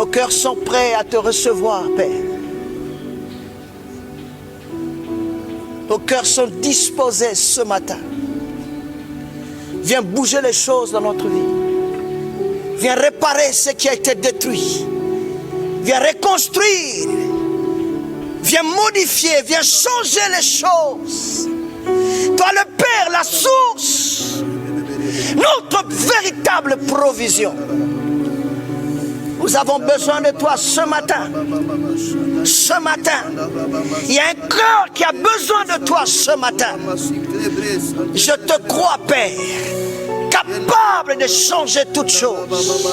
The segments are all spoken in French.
Nos cœurs sont prêts à te recevoir, Père. Nos cœurs sont disposés ce matin. Viens bouger les choses dans notre vie. Viens réparer ce qui a été détruit. Viens reconstruire. Viens modifier. Viens changer les choses. Toi le Père, la source. Notre véritable provision. Nous avons besoin de toi ce matin. Ce matin. Il y a un cœur qui a besoin de toi ce matin. Je te crois, Père. Capable de changer toutes choses.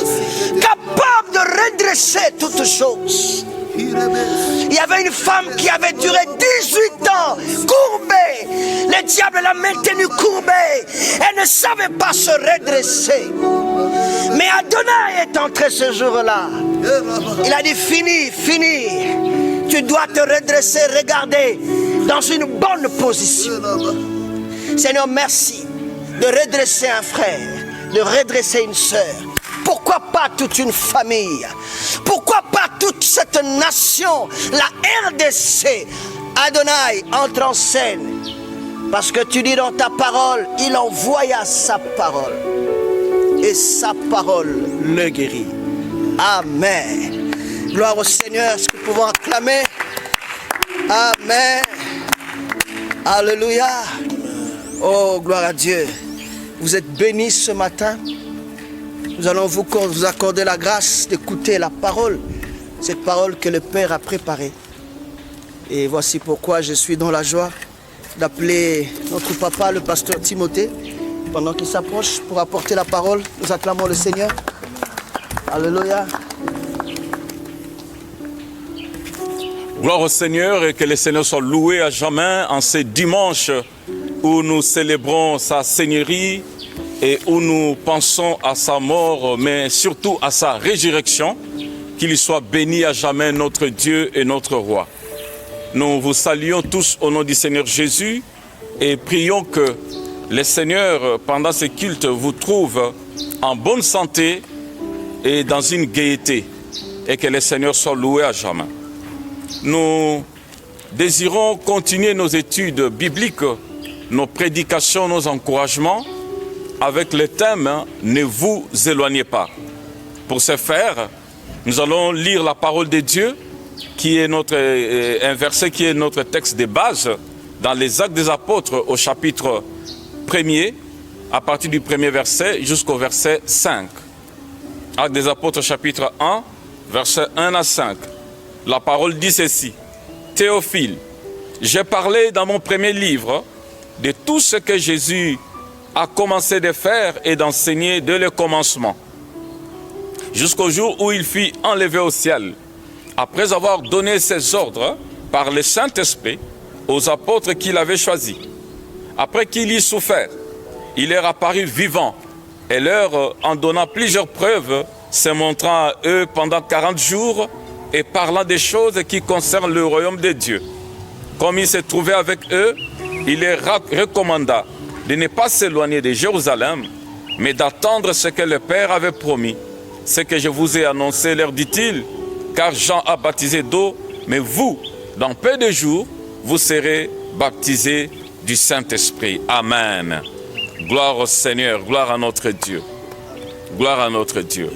Capable de redresser toutes choses. Il y avait une femme qui avait duré 18 ans courbée. Le diable l'a maintenue courbée. Elle ne savait pas se redresser. Mais Adonai est entré ce jour-là. Il a dit fini, fini. Tu dois te redresser, regarder dans une bonne position. Seigneur, merci de redresser un frère, de redresser une sœur. Pourquoi pas toute une famille? Pourquoi pas toute cette nation, la RDC? Adonai entre en scène. Parce que tu dis dans ta parole, il envoya sa parole. Et sa parole le guérit. Amen. Gloire au Seigneur. Est-ce que nous pouvons acclamer? Amen. Alléluia. Oh, gloire à Dieu. Vous êtes bénis ce matin. Nous allons vous accorder la grâce d'écouter la parole. Cette parole que le Père a préparée. Et voici pourquoi je suis dans la joie d'appeler notre papa, le pasteur Timothée. Pendant qu'il s'approche pour apporter la parole, nous acclamons le Seigneur. Alléluia. Gloire au Seigneur et que le Seigneur soit loué à jamais en ce dimanche où nous célébrons sa Seigneurie et où nous pensons à sa mort, mais surtout à sa résurrection. Qu'il soit béni à jamais notre Dieu et notre Roi. Nous vous saluons tous au nom du Seigneur Jésus et prions que le Seigneur, pendant ce culte, vous trouve en bonne santé et dans une gaieté, et que le Seigneur soit loué à jamais. Nous désirons continuer nos études bibliques, nos prédications, nos encouragements, avec le thème « Ne vous éloignez pas ». Pour ce faire, nous allons lire la parole de Dieu, qui est un verset qui est notre texte de base, dans les Actes des Apôtres au chapitre 1er, à partir du premier verset jusqu'au verset 5. Actes des Apôtres chapitre 1, verset 1 à 5. La parole dit ceci. Théophile, j'ai parlé dans mon premier livre de tout ce que Jésus a commencé de faire et d'enseigner dès le commencement, jusqu'au jour où il fut enlevé au ciel, après avoir donné ses ordres par le Saint-Esprit aux apôtres qu'il avait choisis. Après qu'il y souffert, il leur apparut vivant et leur en donnant plusieurs preuves, se montrant à eux pendant 40 jours et parlant des choses qui concernent le royaume de Dieu. Comme il se trouvait avec eux, il leur recommanda de ne pas s'éloigner de Jérusalem, mais d'attendre ce que le Père avait promis. Ce que je vous ai annoncé, leur dit-il, car Jean a baptisé d'eau, mais vous, dans peu de jours, vous serez baptisés du Saint-Esprit. Amen. Gloire au Seigneur, gloire à notre Dieu. Gloire à notre Dieu.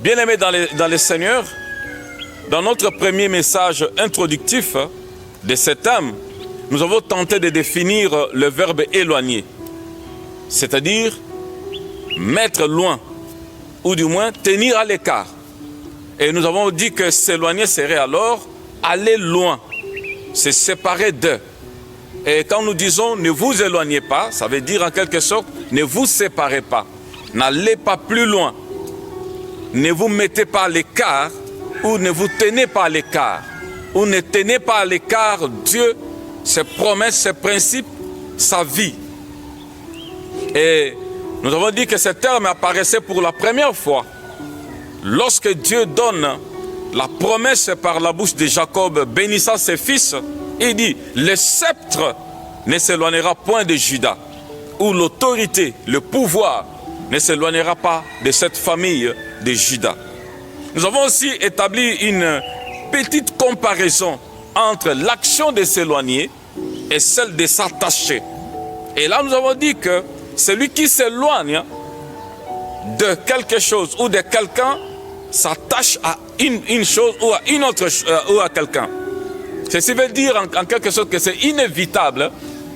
Bien-aimés dans le Seigneur, dans notre premier message introductif de cet thème, nous avons tenté de définir le verbe éloigner, c'est-à-dire mettre loin, ou du moins tenir à l'écart. Et nous avons dit que s'éloigner serait alors aller loin, se séparer d'eux. Et quand nous disons ne vous éloignez pas, ça veut dire en quelque sorte ne vous séparez pas, n'allez pas plus loin, ne vous mettez pas à l'écart ou ne vous tenez pas à l'écart, ou ne tenez pas à l'écart Dieu, ses promesses, ses principes, sa vie. Et nous avons dit que ce terme apparaissait pour la première fois lorsque Dieu donne la promesse par la bouche de Jacob, bénissant ses fils. Il dit, le sceptre ne s'éloignera point de Juda, ou l'autorité, le pouvoir ne s'éloignera pas de cette famille de Juda. nous avons aussi établi une petite comparaison entre l'action de s'éloigner et celle de s'attacher. Et là, nous avons dit que celui qui s'éloigne de quelque chose ou de quelqu'un s'attache à une chose ou à une autre ou à quelqu'un. Ceci veut dire en quelque sorte que c'est inévitable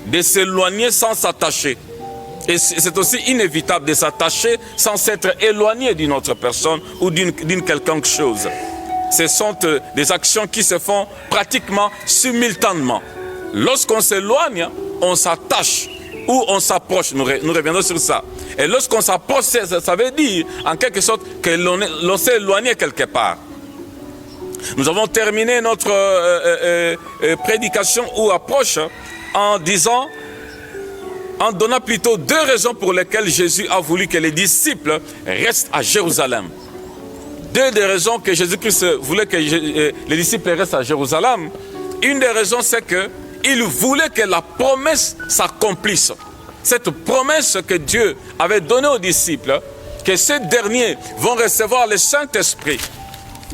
de s'éloigner sans s'attacher. Et c'est aussi inévitable de s'attacher sans s'être éloigné d'une autre personne ou d'une quelconque chose. Ce sont des actions qui se font pratiquement simultanément. Lorsqu'on s'éloigne, on s'attache ou on s'approche. Nous reviendrons sur ça. Et lorsqu'on s'approche, ça veut dire en quelque sorte que l'on s'est éloigné quelque part. Nous avons terminé notre prédication ou approche en donnant plutôt deux raisons pour lesquelles Jésus a voulu que les disciples restent à Jérusalem. Deux des raisons que Jésus-Christ voulait que les disciples restent à Jérusalem. Une des raisons, c'est qu'il voulait que la promesse s'accomplisse. Cette promesse que Dieu avait donnée aux disciples, que ces derniers vont recevoir le Saint-Esprit,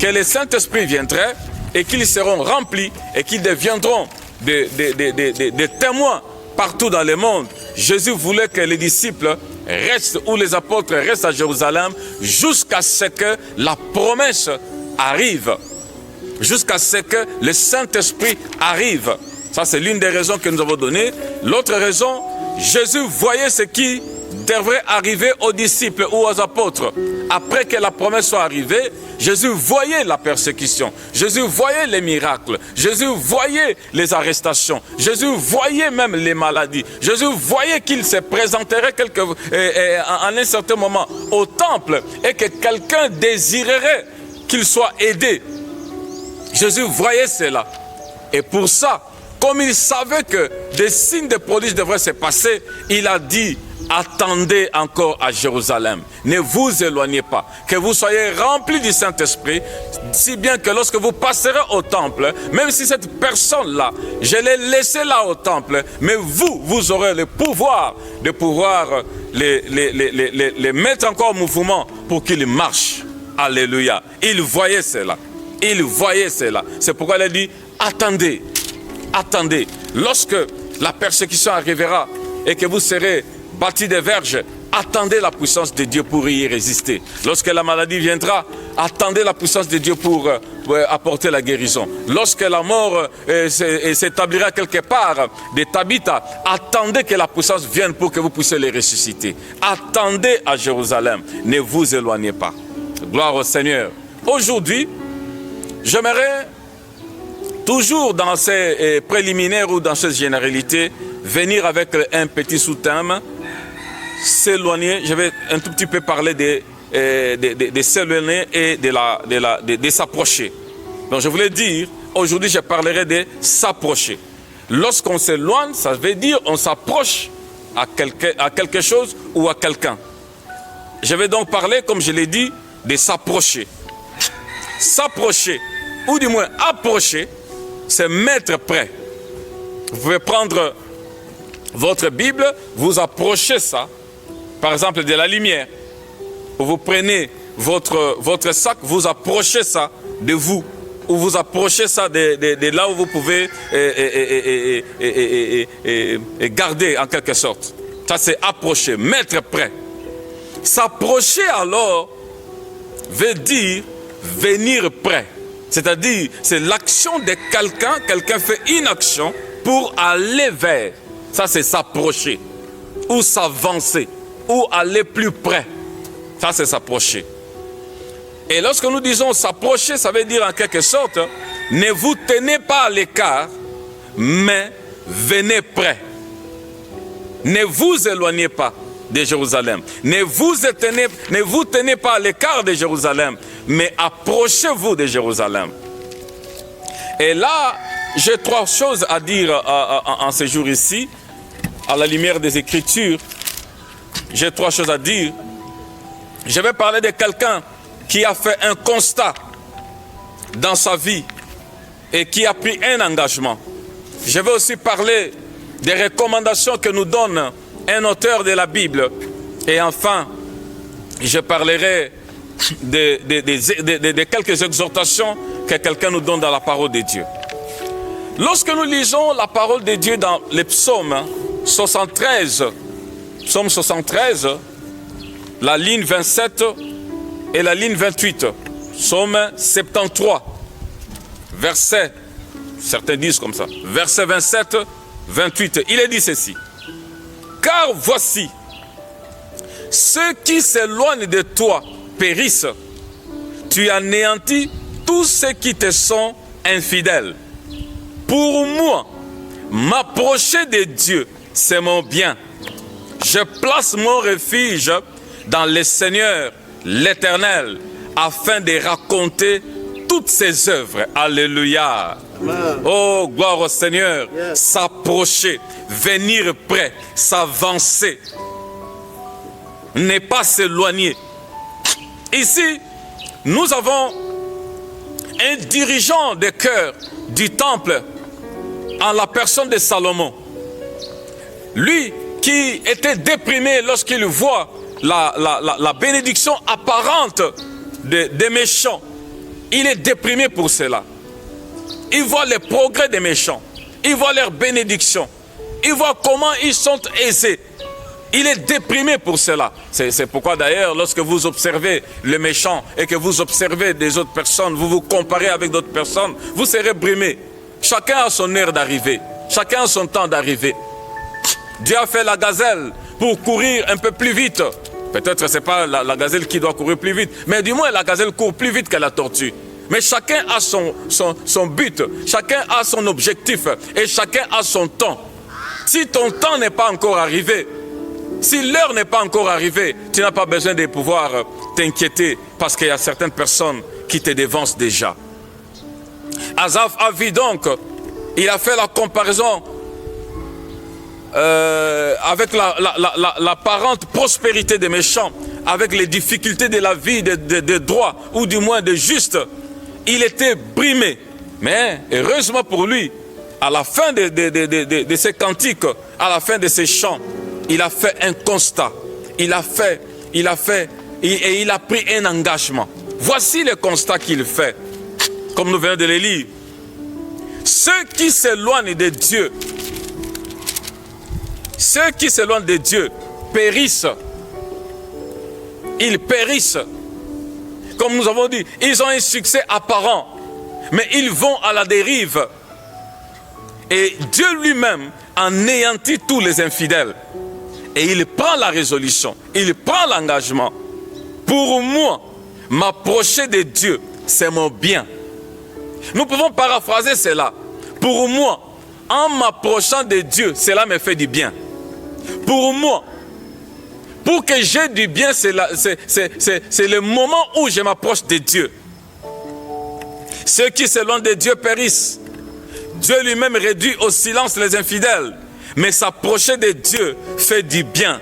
que le Saint-Esprit viendrait et qu'ils seront remplis et qu'ils deviendront des témoins partout dans le monde. Jésus voulait que les disciples restent ou les apôtres restent à Jérusalem jusqu'à ce que la promesse arrive, jusqu'à ce que le Saint-Esprit arrive. Ça, c'est l'une des raisons que nous avons données. L'autre raison, Jésus voyait ce qui devrait arriver aux disciples ou aux apôtres. Après que la promesse soit arrivée, Jésus voyait la persécution, Jésus voyait les miracles, Jésus voyait les arrestations, Jésus voyait même les maladies, Jésus voyait qu'il se présenterait en un certain moment au temple et que quelqu'un désirerait qu'il soit aidé. Jésus voyait cela. Et pour ça, comme il savait que des signes de prodiges devraient se passer, il a dit: attendez encore à Jérusalem, ne vous éloignez pas, que vous soyez remplis du Saint-Esprit, si bien que lorsque vous passerez au temple, même si cette personne-là, je l'ai laissée là au temple, mais vous aurez le pouvoir de pouvoir les mettre encore en mouvement pour qu'ils marchent. Alléluia. Il voyait cela. Il voyait cela. C'est pourquoi il a dit: attendez, attendez. Lorsque la persécution arrivera et que vous serez bâtis des verges, attendez la puissance de Dieu pour y résister. Lorsque la maladie viendra, attendez la puissance de Dieu pour apporter la guérison. Lorsque la mort s'établira quelque part de Tabitha, attendez que la puissance vienne pour que vous puissiez les ressusciter. Attendez à Jérusalem, ne vous éloignez pas. Gloire au Seigneur. Aujourd'hui, j'aimerais, toujours dans ces préliminaires ou dans ces généralités, venir avec un petit sous-thème: s'éloigner. Je vais un tout petit peu parler de s'éloigner et de s'approcher. Donc je voulais dire, aujourd'hui je parlerai de s'approcher. Lorsqu'on s'éloigne, ça veut dire on s'approche à quelque chose ou à quelqu'un. Je vais donc parler, comme je l'ai dit, de s'approcher. S'approcher, ou du moins approcher, c'est mettre près. Vous pouvez prendre votre Bible, vous approchez ça, par exemple de la lumière. Vous prenez votre sac, vous approchez ça de vous, ou vous approchez ça de là où vous pouvez garder en quelque sorte. Ça c'est approcher, mettre près. S'approcher alors veut dire venir près. C'est-à-dire, c'est l'action de quelqu'un, quelqu'un fait une action pour aller vers. Ça c'est s'approcher, ou s'avancer, ou aller plus près. Ça c'est s'approcher. Et lorsque nous disons s'approcher, ça veut dire en quelque sorte, ne vous tenez pas à l'écart, mais venez près. Ne vous éloignez pas de Jérusalem. Ne vous tenez pas à l'écart de Jérusalem, mais approchez-vous de Jérusalem. Et là, j'ai trois choses à dire en ce jour ici, à la lumière des Écritures. J'ai trois choses à dire. Je vais parler de quelqu'un qui a fait un constat dans sa vie et qui a pris un engagement. Je vais aussi parler des recommandations que nous donne un auteur de la Bible. Et enfin, je parlerai de quelques exhortations que quelqu'un nous donne dans la parole de Dieu. Lorsque nous lisons la parole de Dieu dans les psaumes 73, psaume 73, la ligne 27 et la ligne 28, psaume 73, verset, certains disent comme ça, verset 27, 28, il est dit ceci. Car voici, ceux qui s'éloignent de toi périssent. Tu anéantis tous ceux qui te sont infidèles. Pour moi, m'approcher de Dieu, c'est mon bien. Je place mon refuge dans le Seigneur, l'Éternel, afin de raconter toutes ses œuvres. Alléluia. Amen. Oh, gloire au Seigneur. Yes. S'approcher, venir près, s'avancer, ne pas s'éloigner. Ici, nous avons un dirigeant de cœur du temple en la personne de Salomon. Lui qui était déprimé lorsqu'il voit la bénédiction apparente des méchants. Il est déprimé pour cela. Il voit les progrès des méchants. Il voit leur bénédiction. Il voit comment ils sont aisés. Il est déprimé pour cela. C'est pourquoi d'ailleurs, lorsque vous observez les méchants et que vous observez des autres personnes, vous vous comparez avec d'autres personnes, vous serez brimé. Chacun a son heure d'arrivée. Chacun a son temps d'arrivée. Dieu a fait la gazelle pour courir un peu plus vite. Peut-être que ce n'est pas la gazelle qui doit courir plus vite, mais du moins la gazelle court plus vite que la tortue. Mais chacun a son but, chacun a son objectif et chacun a son temps. Si ton temps n'est pas encore arrivé, si l'heure n'est pas encore arrivée, tu n'as pas besoin de pouvoir t'inquiéter parce qu'il y a certaines personnes qui te devancent déjà. Asaph a vu donc, il a fait la comparaison avec l'apparente prospérité des méchants, avec les difficultés de la vie de droit ou du moins de juste. Il était brimé, mais heureusement pour lui, à la fin de ses cantiques, à la fin de ses chants, il a fait un constat, il a pris un engagement. Voici le constat qu'il fait, comme nous venons de le lire. Ceux qui s'éloignent de Dieu, ceux qui s'éloignent de Dieu périssent. Ils périssent. Comme nous avons dit, ils ont un succès apparent, mais ils vont à la dérive. Et Dieu lui-même anéantit tous les infidèles. Et il prend la résolution, il prend l'engagement. Pour moi, m'approcher de Dieu, c'est mon bien. Nous pouvons paraphraser cela. Pour moi, en m'approchant de Dieu, cela me fait du bien. Pour moi, pour que j'ai du bien, c'est le moment où je m'approche de Dieu. Ceux qui s'éloignent de Dieu périssent. Dieu lui-même réduit au silence les infidèles. Mais s'approcher de Dieu fait du bien.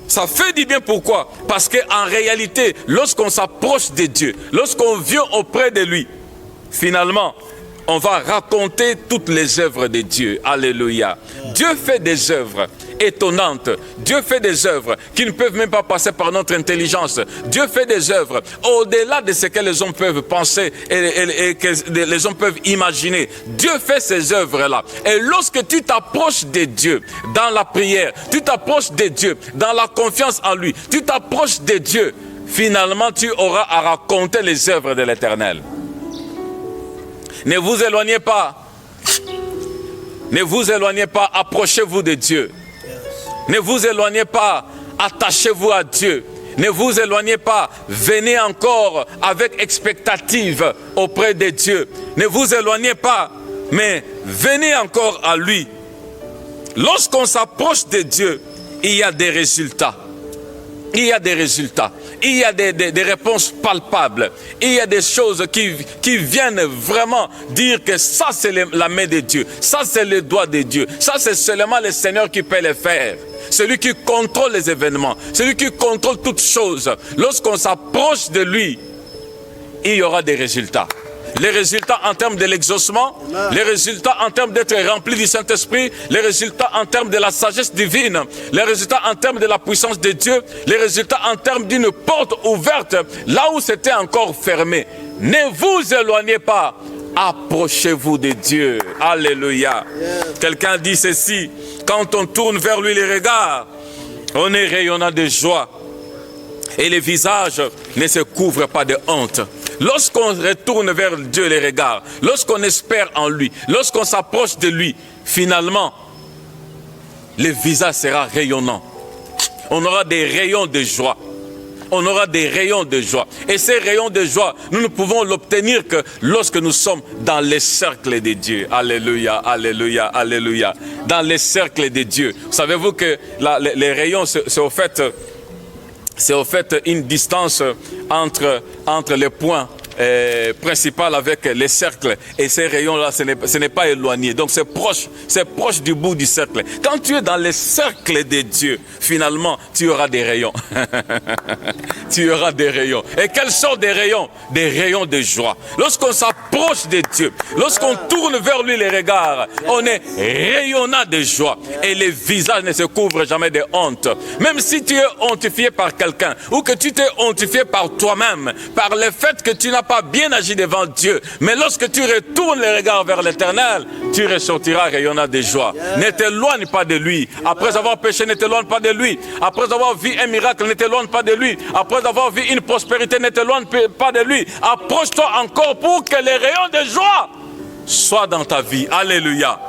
Ça fait du bien, pourquoi? Parce qu'en réalité, lorsqu'on s'approche de Dieu, lorsqu'on vient auprès de lui, finalement, on va raconter toutes les œuvres de Dieu. Alléluia. Dieu fait des œuvres étonnantes. Dieu fait des œuvres qui ne peuvent même pas passer par notre intelligence. Dieu fait des œuvres au-delà de ce que les hommes peuvent penser et que les hommes peuvent imaginer. Dieu fait ces œuvres-là. Et lorsque tu t'approches de Dieu dans la prière, tu t'approches de Dieu dans la confiance en lui, tu t'approches de Dieu, finalement tu auras à raconter les œuvres de l'Éternel. Ne vous éloignez pas. Ne vous éloignez pas. Approchez-vous de Dieu. Ne vous éloignez pas. Attachez-vous à Dieu. Ne vous éloignez pas. Venez encore avec expectative auprès de Dieu. Ne vous éloignez pas. Mais venez encore à lui. Lorsqu'on s'approche de Dieu, il y a des résultats. Il y a des résultats. Il y a des réponses palpables. Il y a des choses qui viennent vraiment dire que ça c'est la main de Dieu. Ça c'est le doigt de Dieu. Ça c'est seulement le Seigneur qui peut le faire. Celui qui contrôle les événements. Celui qui contrôle toutes choses. Lorsqu'on s'approche de lui, il y aura des résultats. Les résultats en termes de l'exaucement, les résultats en termes d'être rempli du Saint-Esprit, les résultats en termes de la sagesse divine, les résultats en termes de la puissance de Dieu, les résultats en termes d'une porte ouverte là où c'était encore fermé. Ne vous éloignez pas, approchez-vous de Dieu. Alléluia. Quelqu'un dit ceci, quand on tourne vers lui les regards, on est rayonnant de joie et les visages ne se couvrent pas de honte. Lorsqu'on retourne vers Dieu les regards, lorsqu'on espère en lui, lorsqu'on s'approche de lui, finalement, le visage sera rayonnant. On aura des rayons de joie. On aura des rayons de joie. Et ces rayons de joie, nous ne pouvons l'obtenir que lorsque nous sommes dans les cercles de Dieu. Alléluia, alléluia, alléluia. Dans les cercles de Dieu. Savez-vous que les rayons, c'est au fait une distance entre les points principal avec les cercles, et ces rayons-là, ce n'est pas éloigné. Donc c'est proche du bout du cercle. Quand tu es dans les cercles de Dieu, finalement, tu auras des rayons. Tu auras des rayons. Et quels sont des rayons? Des rayons de joie. Lorsqu'on s'approche de Dieu, lorsqu'on tourne vers lui les regards, on est rayonnant de joie. Et les visages ne se couvrent jamais de honte. Même si tu es hontifié par quelqu'un, ou que tu t'es hontifié par toi-même, par le fait que tu n'as pas bien agi devant Dieu, mais lorsque tu retournes les regards vers l'Éternel, tu ressortiras rayonnant de joie. Ne t'éloigne pas de lui. Après avoir péché, ne t'éloigne pas de lui. Après avoir vu un miracle, ne t'éloigne pas de lui. Après avoir vu une prospérité, ne t'éloigne pas de lui. Approche-toi encore pour que les rayons de joie soient dans ta vie. Alléluia.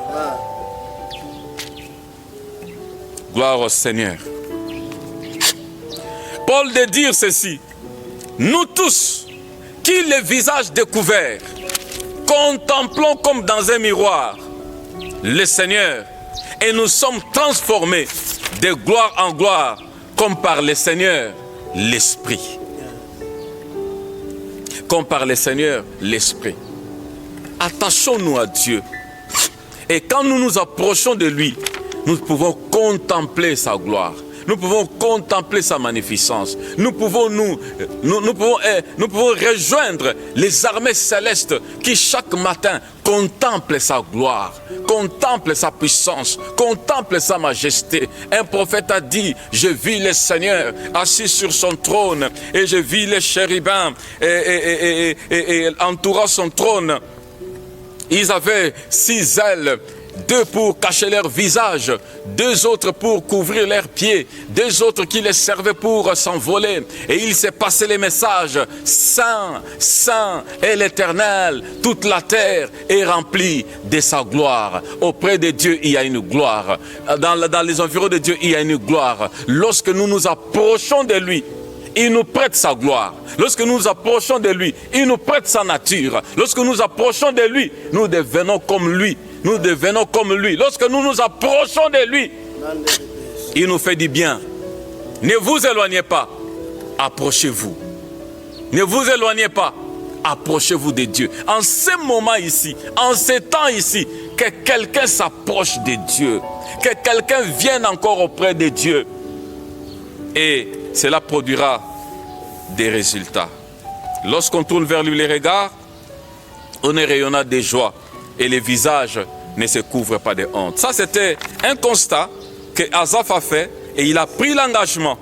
Gloire au Seigneur. Paul de dire ceci: nous tous, qui le visage découvert, contemplons comme dans un miroir le Seigneur, et nous sommes transformés de gloire en gloire, comme par le Seigneur l'Esprit. Comme par le Seigneur l'Esprit. Attachons-nous à Dieu. Et quand nous nous approchons de lui, nous pouvons contempler sa gloire. Nous pouvons contempler sa magnificence. Nous pouvons rejoindre les armées célestes qui chaque matin contemplent sa gloire, contemplent sa puissance, contemplent sa majesté. Un prophète a dit: je vis le Seigneur assis sur son trône, et je vis les chérubins et entourant son trône. Ils avaient 6 ailes. 2 pour cacher leur visage, 2 autres pour couvrir leurs pieds, 2 autres qui les servaient pour s'envoler. Et il s'est passé les messages: Saint, Saint est l'Éternel, toute la terre est remplie de sa gloire. Auprès de Dieu, il y a une gloire. Dans les environs de Dieu, il y a une gloire. Lorsque nous nous approchons de lui, il nous prête sa gloire. Lorsque nous nous approchons de lui, il nous prête sa nature. Lorsque nous nous approchons de lui, nous devenons comme lui. Nous devenons comme lui. Lorsque nous nous approchons de lui, il nous fait du bien. Ne vous éloignez pas, approchez-vous. Ne vous éloignez pas, approchez-vous de Dieu. En ce moment ici, en ce temps ici, que quelqu'un s'approche de Dieu, que quelqu'un vienne encore auprès de Dieu, et cela produira des résultats. Lorsqu'on tourne vers lui les regards, on est rayonnant de joie et les visages ne se couvrent pas de honte. Ça, c'était un constat que Asaph a fait, et il a pris l'engagement.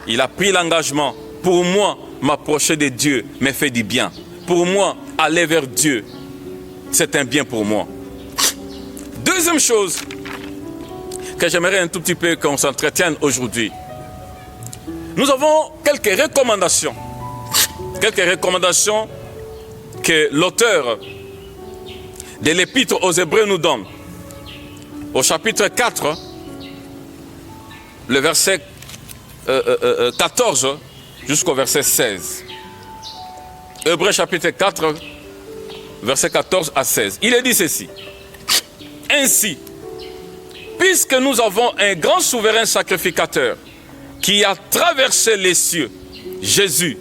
Il a pris l'engagement. Pour moi, m'approcher de Dieu me fait du bien. Pour moi, aller vers Dieu, c'est un bien pour moi. Deuxième chose que j'aimerais un tout petit peu qu'on s'entretienne aujourd'hui. Nous avons quelques recommandations. Quelques recommandations que l'auteur de l'Épître aux Hébreux nous donne. Au chapitre 4, le verset 14 jusqu'au verset 16. Hébreux chapitre 4, verset 14 à 16. Il est dit ceci: ainsi, puisque nous avons un grand souverain sacrificateur qui a traversé les cieux, Jésus,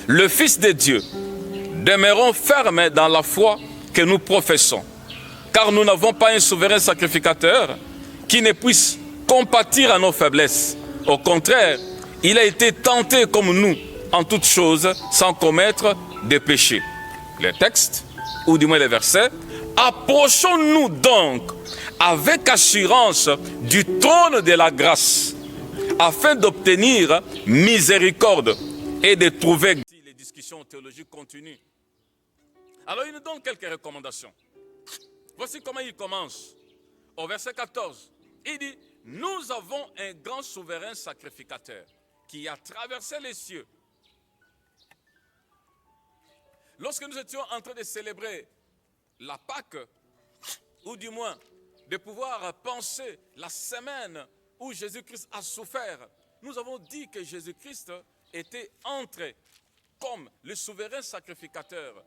le Fils de Dieu, demeurons fermes dans la foi que nous professons, car nous n'avons pas un souverain sacrificateur qui ne puisse compatir à nos faiblesses. Au contraire, il a été tenté comme nous en toutes choses, sans commettre de péché. les textes, ou du moins les versets. Approchons-nous donc avec assurance du trône de la grâce, afin d'obtenir miséricorde et de trouver... Les discussions théologiques continuent. Alors il nous donne quelques recommandations. Voici comment il commence. Au verset 14, il dit, nous avons un grand souverain sacrificateur qui a traversé les cieux. Lorsque nous étions en train de célébrer la Pâque, ou du moins de pouvoir penser la semaine où Jésus-Christ a souffert, nous avons dit que Jésus-Christ était entré comme le souverain sacrificateur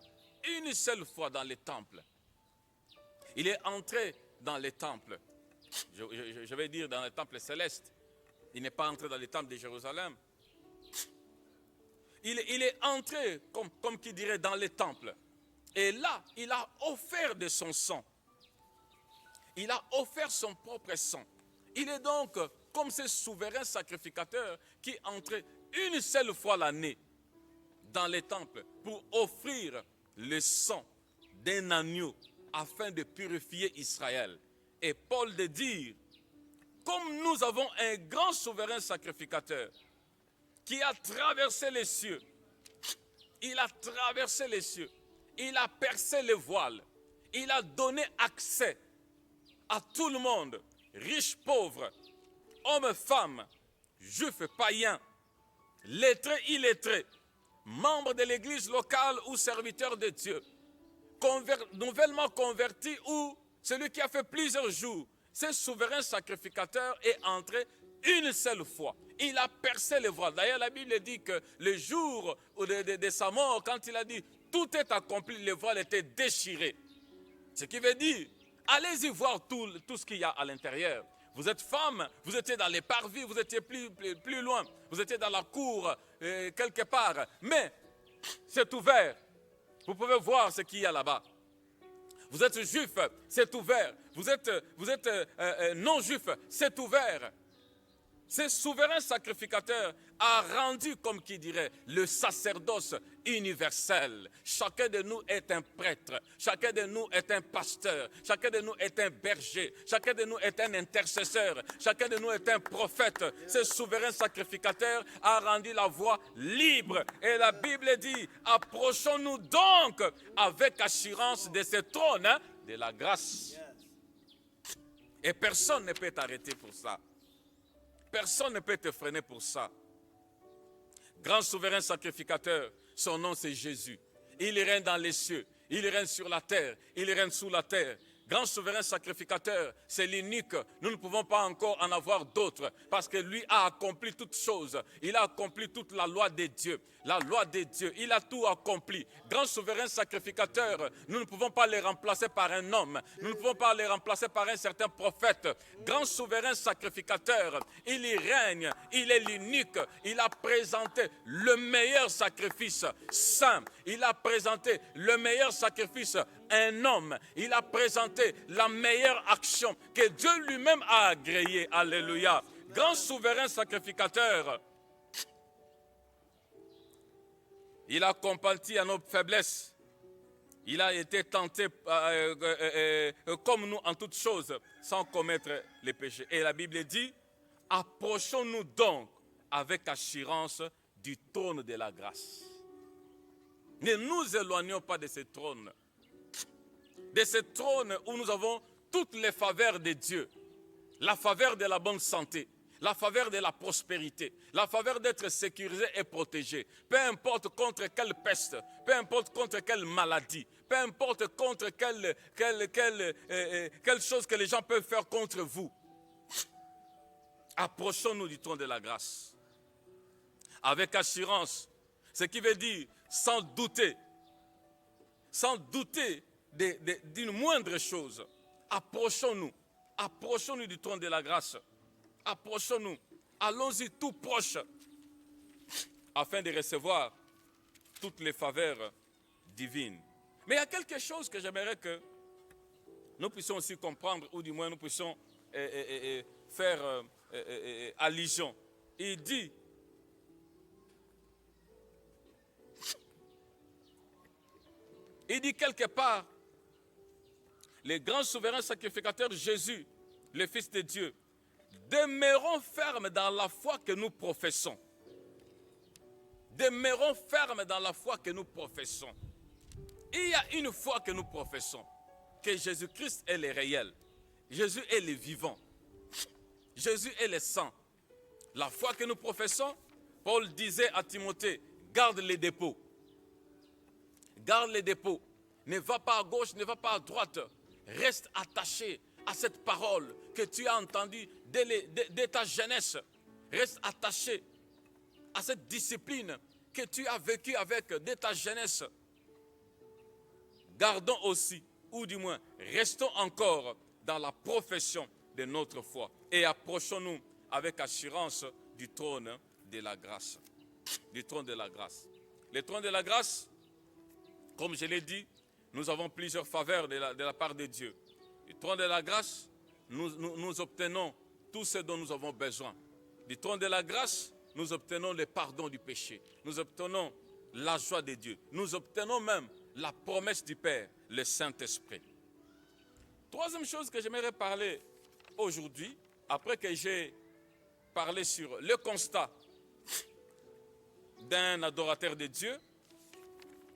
une seule fois dans les temples. Il est entré dans les temples, je vais dire dans les temples célestes. Il n'est pas entré dans les temples de Jérusalem. Il est entré, comme qui dirait, dans les temples. Et là, il a offert de son sang. Il a offert son propre sang. Il est donc comme ce souverain sacrificateur qui entrait une seule fois l'année dans les temples pour offrir le sang d'un agneau afin de purifier Israël. Et Paul de dire, comme nous avons un grand souverain sacrificateur qui a traversé les cieux, il a traversé les cieux, il a percé les voiles, il a donné accès à tout le monde, riches, pauvres, hommes, femmes, juifs, païens, lettrés, illettrés, membres de l'église locale ou serviteurs de Dieu, nouvellement convertis ou celui qui a fait plusieurs jours. Ce souverain sacrificateur est entré une seule fois. Il a percé les voiles. D'ailleurs, la Bible dit que le jour de sa mort, quand il a dit tout est accompli, les voiles étaient déchirées. Ce qui veut dire, allez-y voir tout ce qu'il y a à l'intérieur. Vous êtes femme, vous étiez dans les parvis, vous étiez plus loin, vous étiez dans la cour, quelque part. Mais c'est ouvert. Vous pouvez voir ce qu'il y a là-bas. Vous êtes juif, c'est ouvert. Vous êtes non-juif, c'est ouvert. Ce souverain sacrificateur a rendu, comme qui dirait, le sacerdoce universel. Chacun de nous est un prêtre, chacun de nous est un pasteur, chacun de nous est un berger, chacun de nous est un intercesseur, chacun de nous est un prophète. Ce souverain sacrificateur a rendu la voie libre. Et la Bible dit, approchons-nous donc avec assurance de ce trône de la grâce. Et personne ne peut t'arrêter pour ça. Personne ne peut te freiner pour ça. Grand souverain sacrificateur, son nom c'est Jésus. Il règne dans les cieux, il règne sur la terre, il règne sous la terre. Grand souverain sacrificateur, c'est l'unique. Nous ne pouvons pas encore en avoir d'autres parce que lui a accompli toutes choses. Il a accompli toute la loi de Dieu. La loi de Dieu, il a tout accompli. Grand souverain sacrificateur, nous ne pouvons pas les remplacer par un homme. Nous ne pouvons pas les remplacer par un certain prophète. Grand souverain sacrificateur, il y règne, il est l'unique. Il a présenté le meilleur sacrifice saint. Il a présenté le meilleur sacrifice un homme. Il a présenté la meilleure action que Dieu lui-même a agréée. Alléluia. Grand souverain sacrificateur. Il a compati à nos faiblesses. Il a été tenté comme nous en toutes choses, sans commettre les péchés. Et la Bible dit, approchons-nous donc avec assurance du trône de la grâce. Ne nous éloignons pas de ce trône. De ce trône où nous avons toutes les faveurs de Dieu. La faveur de la bonne santé, la faveur de la prospérité, la faveur d'être sécurisé et protégé. Peu importe contre quelle peste, peu importe contre quelle maladie, peu importe contre quelle chose que les gens peuvent faire contre vous. Approchons-nous du trône de la grâce. Avec assurance, ce qui veut dire sans douter d'une moindre chose. Approchons-nous du trône de la grâce. Approchons-nous, allons-y tout proche, afin de recevoir toutes les faveurs divines. Mais il y a quelque chose que j'aimerais que nous puissions aussi comprendre, ou du moins nous puissions faire allusion. Il dit, Il dit quelque part, les grands souverains sacrificateurs Jésus, le Fils de Dieu, demeurons fermes dans la foi que nous professons. Demeurons fermes dans la foi que nous professons. Il y a une foi que nous professons, que Jésus-Christ est le réel. Jésus est le vivant. Jésus est le saint. La foi que nous professons, Paul disait à Timothée, garde les dépôts. Garde les dépôts. Ne va pas à gauche, ne va pas à droite. Reste attaché à cette parole que tu as entendue dès ta jeunesse. Reste attaché à cette discipline que tu as vécue avec dès ta jeunesse. Gardons aussi, ou du moins, restons encore dans la profession de notre foi et approchons-nous avec assurance du trône de la grâce. Du trône de la grâce. Le trône de la grâce, comme je l'ai dit, nous avons plusieurs faveurs de la part de Dieu. Du trône de la grâce, nous obtenons tout ce dont nous avons besoin. Du trône de la grâce, nous obtenons le pardon du péché. Nous obtenons la joie de Dieu. Nous obtenons même la promesse du Père, le Saint-Esprit. Troisième chose que j'aimerais parler aujourd'hui, après que j'ai parlé sur le constat d'un adorateur de Dieu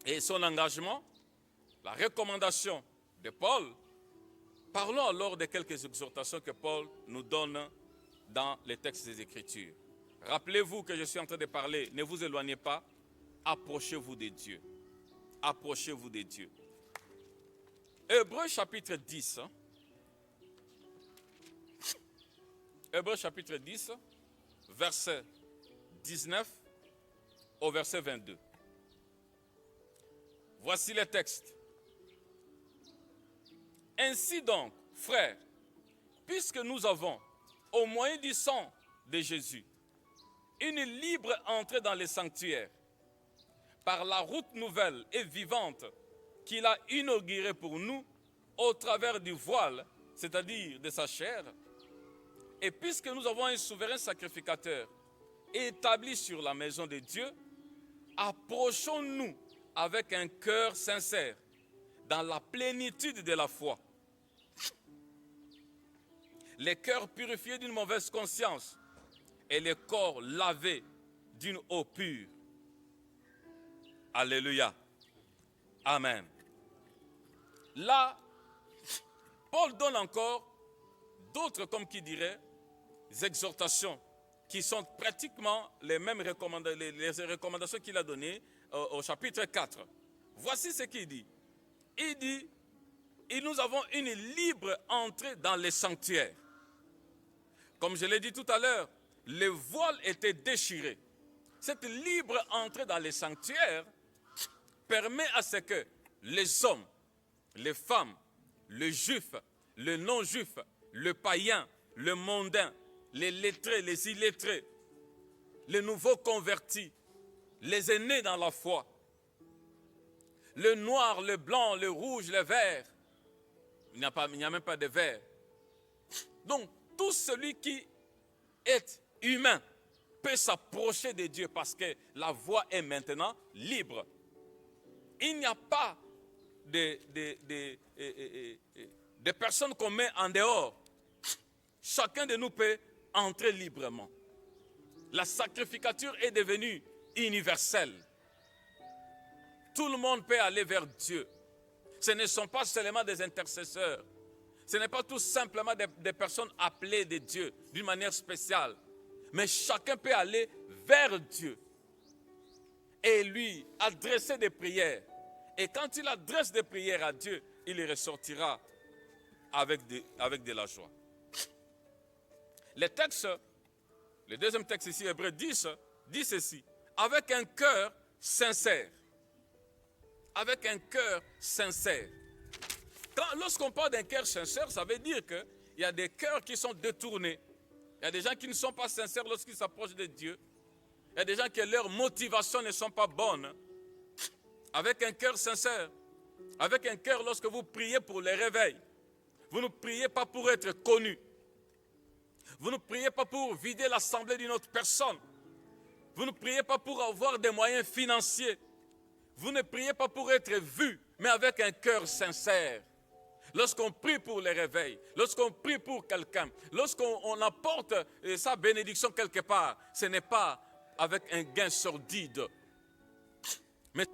et son engagement, la recommandation de Paul, parlons alors de quelques exhortations que Paul nous donne dans les textes des Écritures. Rappelez-vous que je suis en train de parler, ne vous éloignez pas, approchez-vous de Dieu. Approchez-vous de Dieu. Hébreux chapitre 10. Hébreux chapitre 10, verset 19 au verset 22. Voici le texte. Ainsi donc, frères, puisque nous avons, au moyen du sang de Jésus, une libre entrée dans les sanctuaires, par la route nouvelle et vivante qu'il a inaugurée pour nous au travers du voile, c'est-à-dire de sa chair, et puisque nous avons un souverain sacrificateur établi sur la maison de Dieu, approchons-nous avec un cœur sincère, dans la plénitude de la foi. Les cœurs purifiés d'une mauvaise conscience et les corps lavés d'une eau pure. Alléluia. Amen. Là, Paul donne encore d'autres, comme qui dirait, exhortations qui sont pratiquement les mêmes recommandations qu'il a données au chapitre 4. Voici ce qu'il dit. Il dit, et nous avons une libre entrée dans les sanctuaires. Comme je l'ai dit tout à l'heure, le voile était déchiré. Cette libre entrée dans les sanctuaires permet à ce que les hommes, les femmes, les juifs, les non-juifs, le païen, le mondain, les lettrés, les illettrés, les nouveaux convertis, les aînés dans la foi, le noir, le blanc, le rouge, le vert. Il n'y a même pas de vert. Donc, tout celui qui est humain peut s'approcher de Dieu parce que la voie est maintenant libre. Il n'y a pas de personnes qu'on met en dehors. Chacun de nous peut entrer librement. La sacrificature est devenue universelle. Tout le monde peut aller vers Dieu. Ce ne sont pas seulement des intercesseurs. Ce n'est pas tout simplement des personnes appelées de Dieu d'une manière spéciale. Mais chacun peut aller vers Dieu et lui adresser des prières. Et quand il adresse des prières à Dieu, il y ressortira avec de la joie. Le deuxième texte ici, Hébreux 10, dit ceci. Avec un cœur sincère. Avec un cœur sincère. Lorsqu'on parle d'un cœur sincère, ça veut dire qu'il y a des cœurs qui sont détournés. Il y a des gens qui ne sont pas sincères lorsqu'ils s'approchent de Dieu. Il y a des gens que leurs motivations ne sont pas bonnes. Avec un cœur sincère, avec un cœur lorsque vous priez pour le réveil, vous ne priez pas pour être connu. Vous ne priez pas pour vider l'assemblée d'une autre personne. Vous ne priez pas pour avoir des moyens financiers. Vous ne priez pas pour être vu, mais avec un cœur sincère. Lorsqu'on prie pour les réveils, lorsqu'on prie pour quelqu'un, lorsqu'on apporte sa bénédiction quelque part, ce n'est pas avec un gain sordide, mais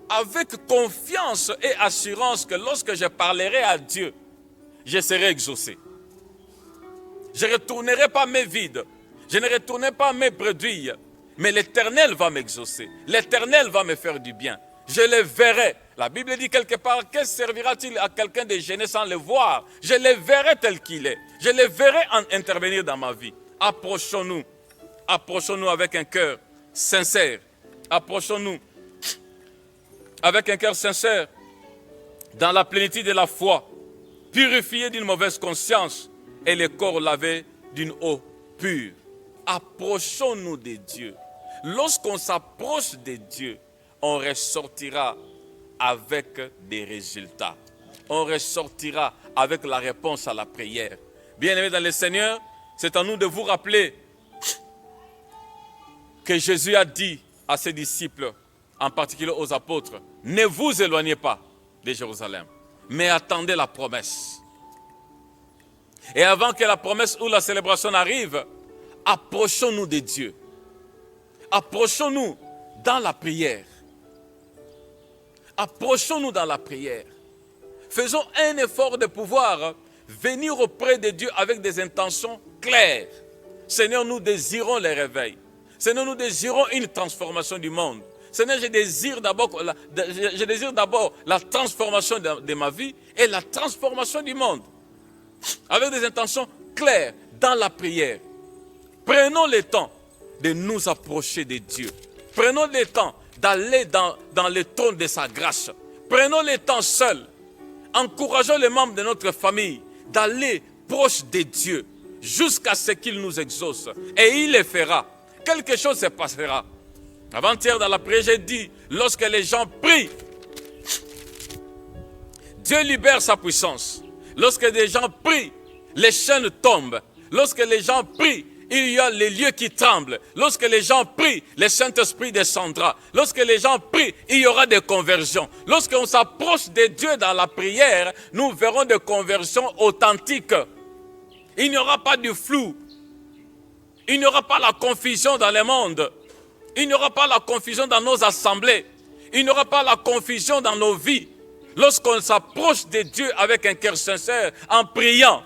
avec confiance et assurance que lorsque je parlerai à Dieu, je serai exaucé. Je ne retournerai pas mes vides, je ne retournerai pas mes bredouilles, mais l'Éternel va m'exaucer, l'Éternel va me faire du bien. Je le verrai. La Bible dit quelque part, que servira-t-il à quelqu'un de gêner sans le voir? Je le verrai tel qu'il est. Je le verrai intervenir dans ma vie. Approchons-nous. Approchons-nous avec un cœur sincère. Approchons-nous avec un cœur sincère, dans la plénitude de la foi, purifié d'une mauvaise conscience et le corps lavé d'une eau pure. Approchons-nous de Dieu. Lorsqu'on s'approche de Dieu, on ressortira avec des résultats. On ressortira avec la réponse à la prière. Bien-aimés dans le Seigneur, c'est à nous de vous rappeler que Jésus a dit à ses disciples, en particulier aux apôtres, ne vous éloignez pas de Jérusalem, mais attendez la promesse. Et avant que la promesse ou la célébration arrive, approchons-nous de Dieu. Approchons-nous dans la prière. Approchons-nous dans la prière. Faisons un effort de pouvoir venir auprès de Dieu avec des intentions claires. Seigneur, nous désirons les réveils. Seigneur, nous désirons une transformation du monde. Seigneur, je désire d'abord la transformation de ma vie et la transformation du monde. Avec des intentions claires dans la prière. Prenons le temps de nous approcher de Dieu. Prenons le temps d'aller dans le trône de sa grâce. Prenons le temps seuls. Encourageons les membres de notre famille d'aller proche de Dieu jusqu'à ce qu'il nous exauce. Et il le fera. Quelque chose se passera. Avant-hier dans la prière, j'ai dit, lorsque les gens prient, Dieu libère sa puissance. Lorsque les gens prient, les chaînes tombent. Lorsque les gens prient, il y a les lieux qui tremblent. Lorsque les gens prient, le Saint-Esprit descendra. Lorsque les gens prient, il y aura des conversions. Lorsqu'on s'approche de Dieu dans la prière, nous verrons des conversions authentiques. Il n'y aura pas du flou. Il n'y aura pas la confusion dans le monde. Il n'y aura pas la confusion dans nos assemblées. Il n'y aura pas la confusion dans nos vies. Lorsqu'on s'approche de Dieu avec un cœur sincère, en priant,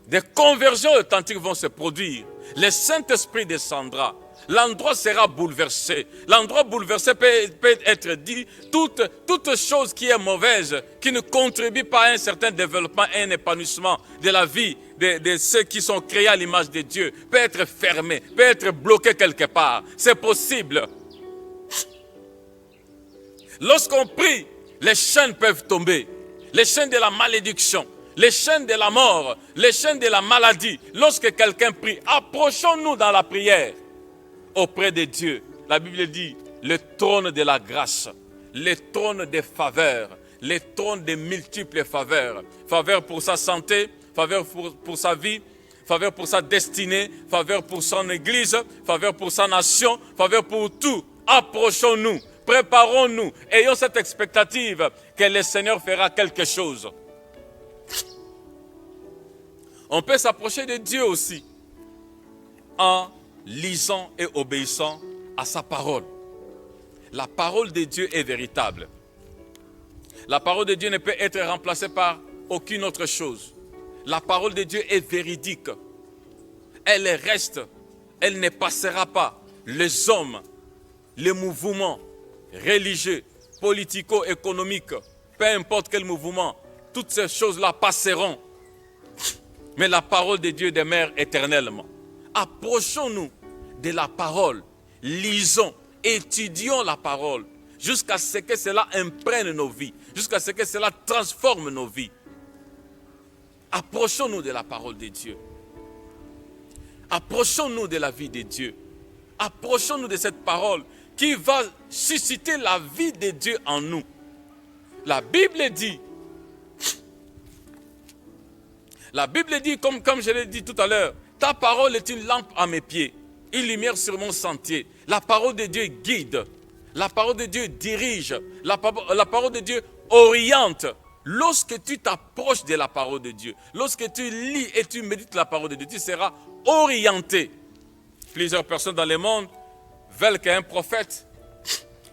des conversions authentiques vont se produire. Le Saint-Esprit descendra. L'endroit sera bouleversé. L'endroit bouleversé peut être dit, toute chose qui est mauvaise, qui ne contribue pas à un certain développement et un épanouissement de la vie de ceux qui sont créés à l'image de Dieu, peut être fermé, peut être bloqué quelque part. C'est possible. Lorsqu'on prie, les chaînes peuvent tomber. Les chaînes de la malédiction, les chaînes de la mort, les chaînes de la maladie. Lorsque quelqu'un prie, approchons-nous dans la prière auprès de Dieu. La Bible dit, le trône de la grâce, le trône des faveurs, le trône des multiples faveurs. Faveur pour sa santé, faveur pour sa vie, faveur pour sa destinée, faveur pour son église, faveur pour sa nation, faveur pour tout. Approchons-nous, préparons-nous, ayons cette expectative que le Seigneur fera quelque chose. On peut s'approcher de Dieu aussi en lisant et obéissant à sa parole. La parole de Dieu est véritable. La parole de Dieu ne peut être remplacée par aucune autre chose. La parole de Dieu est véridique. Elle reste. Elle ne passera pas. Les hommes, les mouvements religieux, politico-économiques, peu importe quel mouvement, toutes ces choses-là passeront. Mais la parole de Dieu demeure éternellement. Approchons-nous de la parole. Lisons, étudions la parole jusqu'à ce que cela imprègne nos vies, jusqu'à ce que cela transforme nos vies. Approchons-nous de la parole de Dieu. Approchons-nous de la vie de Dieu. Approchons-nous de cette parole qui va susciter la vie de Dieu en nous. La Bible dit, comme je l'ai dit tout à l'heure, ta parole est une lampe à mes pieds, une lumière sur mon sentier. La parole de Dieu guide. La parole de Dieu dirige. La parole de Dieu oriente. Lorsque tu t'approches de la parole de Dieu, lorsque tu lis et tu médites la parole de Dieu, tu seras orienté. Plusieurs personnes dans le monde veulent qu'un prophète,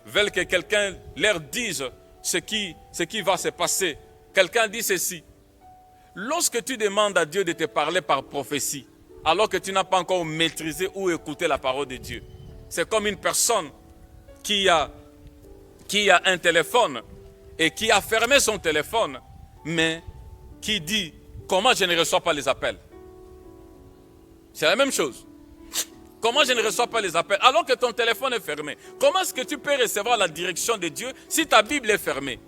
veulent que quelqu'un leur dise ce qui va se passer. Quelqu'un dit ceci. Lorsque tu demandes à Dieu de te parler par prophétie, alors que tu n'as pas encore maîtrisé ou écouté la parole de Dieu, c'est comme une personne qui a un téléphone et qui a fermé son téléphone, mais qui dit « Comment je ne reçois pas les appels ?» C'est la même chose. Comment je ne reçois pas les appels alors que ton téléphone est fermé? Comment est-ce que tu peux recevoir la direction de Dieu si ta Bible est fermée?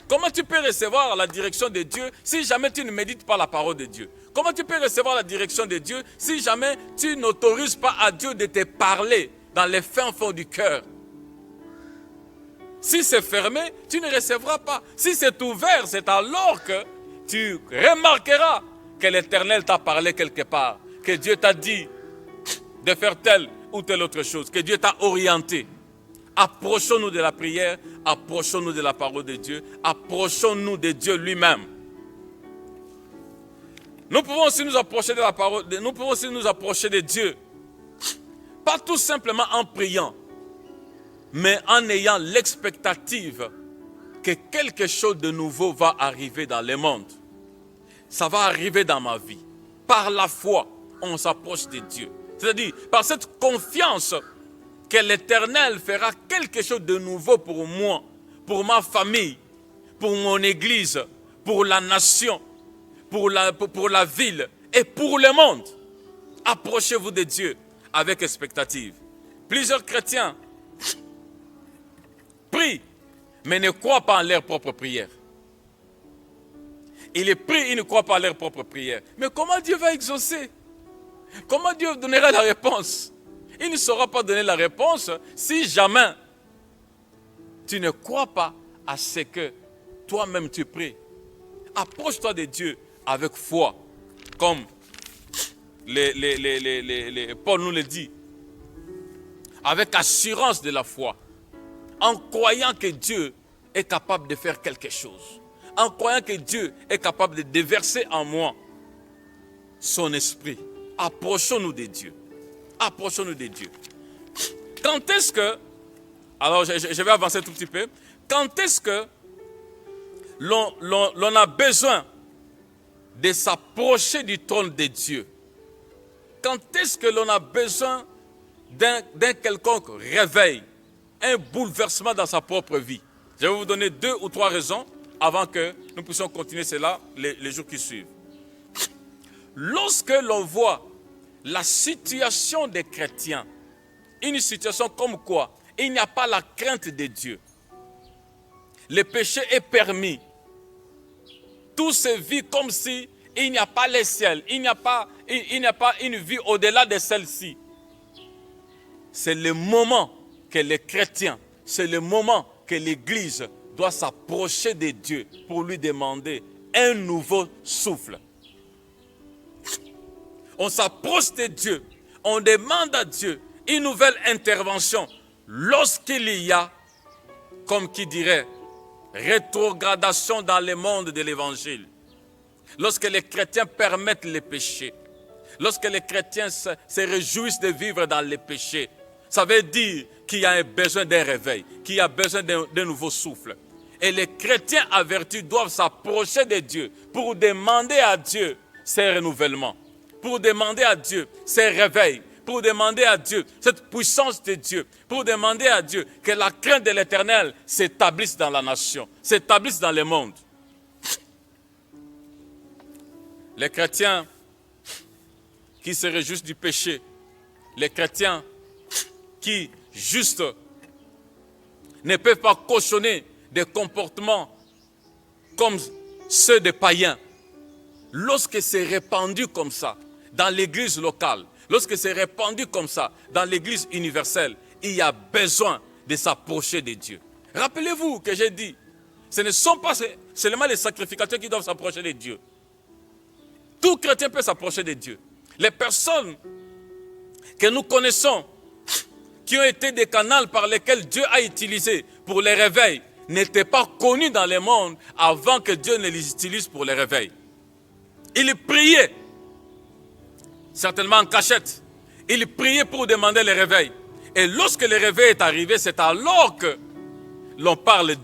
Comment tu peux recevoir la direction de Dieu si jamais tu ne médites pas la parole de Dieu? Comment tu peux recevoir la direction de Dieu si jamais tu n'autorises pas à Dieu de te parler dans les fins fonds du cœur? Si c'est fermé, tu ne recevras pas. Si c'est ouvert, c'est alors que tu remarqueras que l'Éternel t'a parlé quelque part, que Dieu t'a dit de faire telle ou telle autre chose, que Dieu t'a orienté. Approchons-nous de la prière, approchons-nous de la parole de Dieu, approchons-nous de Dieu lui-même. Nous pouvons aussi nous approcher de la parole, nous pouvons aussi nous approcher de Dieu, pas tout simplement en priant, mais en ayant l'expectative que quelque chose de nouveau va arriver dans le monde. Ça va arriver dans ma vie. Par la foi, on s'approche de Dieu. C'est-à-dire, par cette confiance que l'Éternel fera quelque chose de nouveau pour moi, pour ma famille, pour mon église, pour la nation, pour la ville et pour le monde. Approchez-vous de Dieu avec expectative. Plusieurs chrétiens prient, mais ne croient pas en leur propre prière. Ils prient, ils ne croient pas en leur propre prière. Mais comment Dieu va exaucer? Comment Dieu donnera la réponse? Il ne saura pas donner la réponse si jamais tu ne crois pas à ce que toi-même tu pries. Approche-toi de Dieu avec foi, comme Paul nous le dit, avec assurance de la foi, en croyant que Dieu est capable de faire quelque chose, en croyant que Dieu est capable de déverser en moi son esprit. Approchons-nous de Dieu. Approchons-nous de Dieu. Quand est-ce que, alors je vais avancer un tout petit peu, quand est-ce que l'on a besoin de s'approcher du trône de Dieu? Quand est-ce que l'on a besoin d'un quelconque réveil, un bouleversement dans sa propre vie? Je vais vous donner 2 ou 3 raisons avant que nous puissions continuer cela les jours qui suivent. Lorsque l'on voit la situation des chrétiens, une situation comme quoi il n'y a pas la crainte de Dieu, le péché est permis, tout se vit comme si il n'y a pas le ciel, il n'y a pas une vie au-delà de celle-ci. C'est le moment que les chrétiens, c'est le moment que l'Église doit s'approcher de Dieu pour lui demander un nouveau souffle. On s'approche de Dieu, on demande à Dieu une nouvelle intervention lorsqu'il y a, comme qui dirait, rétrogradation dans le monde de l'évangile. Lorsque les chrétiens permettent les péchés, lorsque les chrétiens se réjouissent de vivre dans les péchés, ça veut dire qu'il y a besoin d'un réveil, qu'il y a besoin d'un nouveau souffle. Et les chrétiens avertis doivent s'approcher de Dieu pour demander à Dieu ces renouvellements, pour demander à Dieu ces réveils, pour demander à Dieu cette puissance de Dieu, pour demander à Dieu que la crainte de l'Éternel s'établisse dans la nation, s'établisse dans le monde. Les chrétiens qui se réjouissent du péché, les chrétiens qui, juste, ne peuvent pas cautionner des comportements comme ceux des païens. Lorsque c'est répandu comme ça dans l'église locale, lorsque c'est répandu comme ça dans l'église universelle, il y a besoin de s'approcher de Dieu. Rappelez-vous que j'ai dit, ce ne sont pas seulement les sacrificateurs qui doivent s'approcher de Dieu. Tout chrétien peut s'approcher de Dieu. Les personnes que nous connaissons, qui ont été des canaux par lesquels Dieu a utilisé pour les réveils, n'étaient pas connus dans le monde avant que Dieu ne les utilise pour les réveils. Il priait, certainement en cachette. Il priait pour demander le réveil. Et lorsque le réveil est arrivé, c'est alors que l'on parle